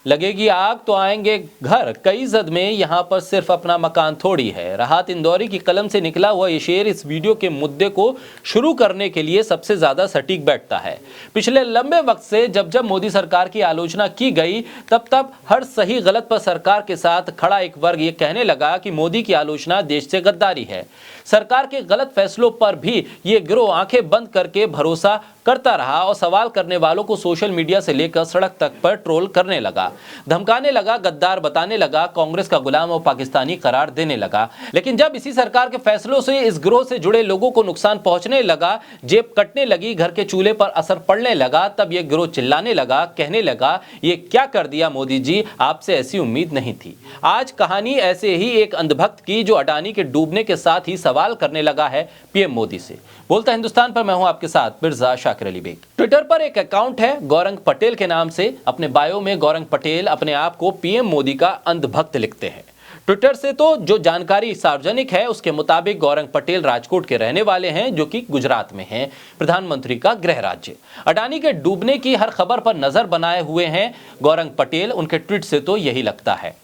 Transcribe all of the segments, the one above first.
लगेगी आग तो आएंगे घर, कई जद में यहाँ पर सिर्फ अपना मकान थोड़ी है। राहत इंदौरी की कलम से निकला हुआ ये शेर इस वीडियो के मुद्दे को शुरू करने के लिए सबसे ज्यादा सटीक बैठता है। पिछले लंबे वक्त से जब जब मोदी सरकार की आलोचना की गई तब तब हर सही गलत पर सरकार के साथ खड़ा एक वर्ग ये कहने लगा कि मोदी की आलोचना देश से गद्दारी है। सरकार के गलत फैसलों पर भी ये गिरोह आंखें बंद करके भरोसा करता रहा और सवाल करने वालों को सोशल मीडिया से लेकर सड़क तक पर ट्रोल करने लगा, धमकाने लगा, गद्दार बताने लगा, कांग्रेस का गुलाम और पाकिस्तानी करार देने लगा। लेकिन जब इसी सरकार के फैसलों से इस गिरोह से जुड़े लोगों को नुकसान पहुंचने लगा, जेब कटने लगी, घर के चूल्हे पर असर पड़ने लगा, तब यह गिरोह चिल्लाने लगा, कहने लगा, ये क्या कर दिया मोदी जी, आपसे ऐसी उम्मीद नहीं थी। आज कहानी ऐसे ही एक अंधभक्त की जो अडानी के डूबने के साथ ही सवाल करने लगा है पीएम मोदी से। बोलता हिंदुस्तान पर मैं हूं आपके साथ मिर्जा शाकिर अली बेग। ट्विटर पर एक अकाउंट है गौरंग पटेल के नाम से। अपने बायो में गौरंग पटेल अपने आप को पीएम मोदी का अंधभक्त लिखते हैं। ट्विटर से तो जो जानकारी सार्वजनिक है उसके मुताबिक गौरंग पटेल राजकोट के रहने वाले हैं, जो कि गुजरात में हैं, प्रधानमंत्री का गृह राज्य। अडानी के डूबने की हर खबर पर नजर बनाए हुए हैं गौरंग पटेल। उनके ट्वीट से तो यही लगता है।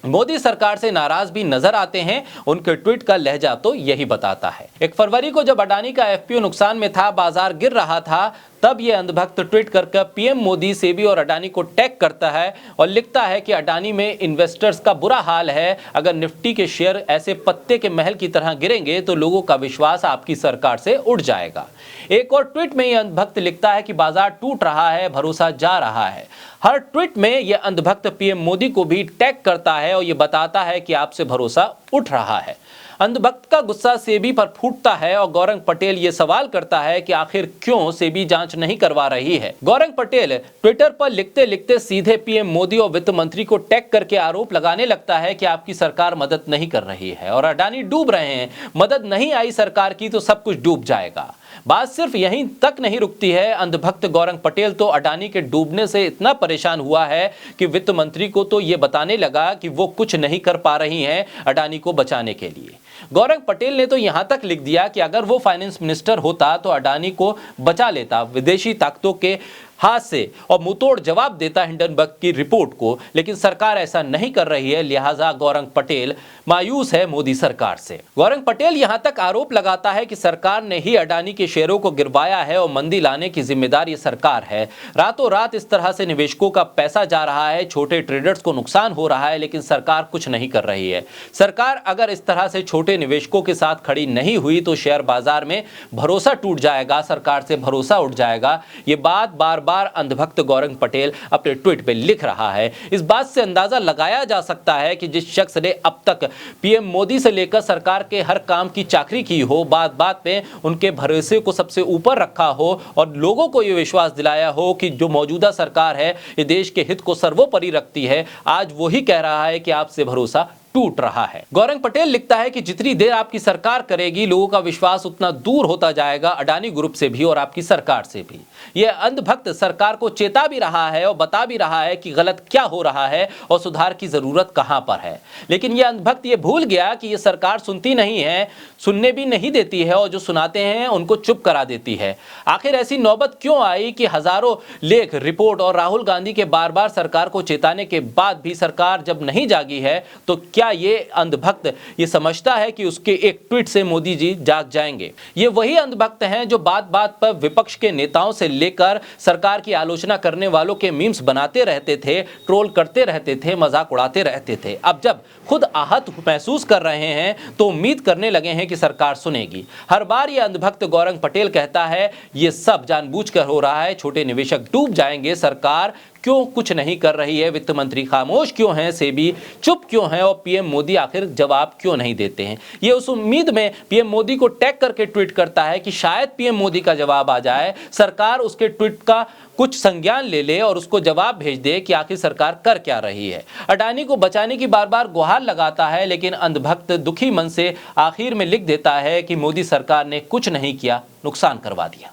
मोदी सरकार से नाराज भी नजर आते हैं, उनके ट्वीट का लहजा तो यही बताता है। 1 फरवरी को जब अडानी का एफपीओ नुकसान में था, बाजार गिर रहा था, तब ये अंधभक्त ट्वीट करके पीएम मोदी, सेबी और अडानी को टैग करता है और लिखता है कि अडानी में इन्वेस्टर्स का बुरा हाल है। अगर निफ्टी के शेयर ऐसे पत्ते के महल की तरह गिरेंगे तो लोगों का विश्वास आपकी सरकार से उड़ जाएगा। एक और ट्वीट में ये अंधभक्त लिखता है कि बाजार टूट रहा है, भरोसा जा रहा है। हर ट्वीट में यह अंधभक्त पीएम मोदी को भी टैग करता है और ये बताता है कि आपसे भरोसा उठ रहा है। अंधभक्त का गुस्सा सेबी पर फूटता है और गौरंग पटेल ये सवाल करता है कि आखिर क्यों सेबी जांच नहीं करवा रही है। गौरंग पटेल ट्विटर पर लिखते लिखते सीधे पीएम मोदी और वित्त मंत्री को टैग करके आरोप लगाने लगता है कि आपकी सरकार मदद नहीं कर रही है और अडानी डूब रहे हैं, मदद नहीं आई सरकार की तो सब कुछ डूब जाएगा। बात सिर्फ यहीं तक नहीं रुकती है। अंधभक्त गौरंग पटेल तो अडानी के डूबने से इतना परेशान हुआ है कि वित्त मंत्री को तो ये बताने लगा कि वो कुछ नहीं कर पा रही हैं अडानी को बचाने के लिए। गौरंग पटेल ने तो यहां तक लिख दिया कि अगर वो फाइनेंस मिनिस्टर होता तो अडानी को बचा लेता विदेशी ताकतों के हाथ से और मुंहतोड़ जवाब देता हिंडनबर्ग की रिपोर्ट को। लेकिन सरकार ऐसा नहीं कर रही है, लिहाजा गौरंग पटेल मायूस है मोदी सरकार से। गौरंग पटेल यहां तक आरोप लगाता है कि सरकार ने ही अडानी के शेयरों को गिरवाया है और मंदी लाने की जिम्मेदार ये सरकार है। रातों रात इस तरह से निवेशकों का पैसा जा रहा है, छोटे ट्रेडर्स को नुकसान हो रहा है, लेकिन सरकार कुछ नहीं कर रही है। सरकार अगर इस तरह से छोटे निवेशकों के साथ खड़ी नहीं हुई तो शेयर बाजार में भरोसा टूट जाएगा, सरकार से भरोसा उठ जाएगा। ये बात बार अंधभक्त गौरंग पटेल अपने ट्वीट पे लिख रहा है। इस बात से अंदाजा लगाया जा सकता है कि जिस शख्स ने अब तक पीएम मोदी से लेकर सरकार के हर काम की चाकरी की हो, बात बात पे उनके भरोसे को सबसे ऊपर रखा हो और लोगों को यह विश्वास दिलाया हो कि जो मौजूदा सरकार है ये देश के हित को सर्वोपरि रखती है, आज वही कह रहा है कि आपसे भरोसा टूट रहा है। गौरंग पटेल लिखता है कि जितनी देर आपकी सरकार करेगी लोगों का विश्वास उतना दूर होता जाएगा अडानी ग्रुप से भी और आपकी सरकार से भी। यह अंधभक्त सरकार को चेता भी रहा है और बता भी रहा है कि गलत क्या हो रहा है और सुधार की जरूरत कहां पर है। लेकिन यह अंधभक्त ये भूल गया कि यह सरकार सुनती नहीं है, सुनने भी नहीं देती है और जो सुनाते हैं उनको चुप करा देती है। आखिर ऐसी नौबत क्यों आई कि हजारों लेख, रिपोर्ट और राहुल गांधी के बार बार सरकार को चेताने के बाद भी सरकार जब नहीं जागी है तो क्या ये अंधभक्त ये समझता है कि उसके एक ट्वीट से मोदी जी जाग जाएंगे? ये वही अंधभक्त हैं जो बात बात पर विपक्ष के नेताओं से लेकर सरकार की आलोचना करने वालों के मीम्स बनाते रहते थे, ट्रोल करते रहते थे, मजाक उड़ाते रहते थे। अब जब खुद आहत महसूस कर रहे हैं तो उम्मीद करने लगे हैं कि सरकार सुनेगी। हर बार ये अंधभक्त गौरंग पटेल कहता है ये सब जानबूझकर हो रहा है, छोटे निवेशक डूब जाएंगे, सरकार क्यों कुछ नहीं कर रही है, वित्त मंत्री खामोश क्यों हैं, सेबी चुप क्यों है और पीएम मोदी आखिर जवाब क्यों नहीं देते हैं। ये उस उम्मीद में पीएम मोदी को टैग करके ट्वीट करता है कि शायद पीएम मोदी का जवाब आ जाए, सरकार उसके ट्वीट का कुछ संज्ञान ले ले और उसको जवाब भेज दे कि आखिर सरकार कर क्या रही है। अडानी को बचाने की बार बार गुहार लगाता है, लेकिन अंधभक्त दुखी मन से आखिर में लिख देता है कि मोदी सरकार ने कुछ नहीं किया, नुकसान करवा दिया।